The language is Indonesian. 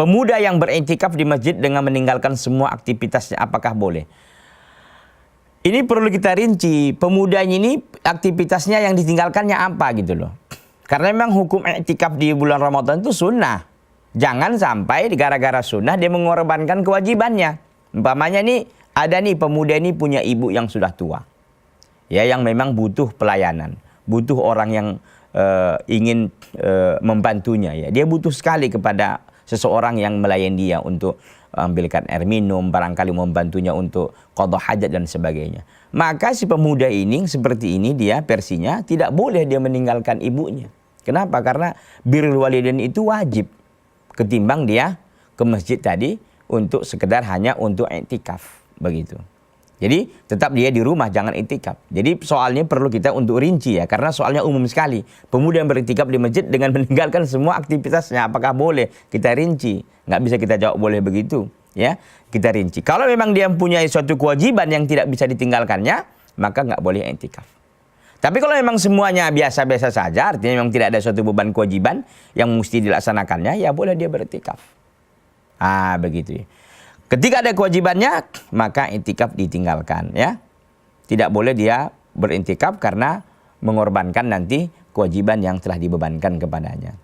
pemuda yang beriktikaf di masjid dengan meninggalkan semua aktivitasnya, apakah boleh? Ini perlu kita rinci, pemudanya ini aktivitasnya yang ditinggalkannya apa gitu loh. Karena memang hukum iktikaf di bulan Ramadan itu sunnah. Jangan sampai gara-gara sunnah dia mengorbankan kewajibannya. Umpamanya nih, ada nih pemuda ini punya ibu yang sudah tua. Ya, yang memang butuh pelayanan. Butuh orang yang ingin membantunya. Ya. Dia butuh sekali kepada seseorang yang melayani dia untuk ambilkan air minum, barangkali membantunya untuk qadha hajat dan sebagainya. Maka si pemuda ini seperti ini dia versinya tidak boleh dia meninggalkan ibunya. Kenapa? Karena birrul walidain itu wajib ketimbang dia ke masjid tadi untuk sekedar hanya untuk iktikaf begitu. Jadi tetap dia di rumah, jangan iktikaf. Jadi soalnya perlu kita untuk rinci ya, karena soalnya umum sekali. Pemuda yang beriktikaf di masjid dengan meninggalkan semua aktivitasnya, apakah boleh? Kita rinci, nggak bisa kita jawab boleh begitu. Ya, kita rinci. Kalau memang dia mempunyai suatu kewajiban yang tidak bisa ditinggalkannya, maka nggak boleh iktikaf. Tapi kalau memang semuanya biasa-biasa saja, artinya memang tidak ada suatu beban kewajiban yang mesti dilaksanakannya, ya boleh dia beriktikaf. Begitu ya. Ketika ada kewajibannya, maka iktikaf ditinggalkan ya. Tidak boleh dia beriktikaf karena mengorbankan nanti kewajiban yang telah dibebankan kepadanya.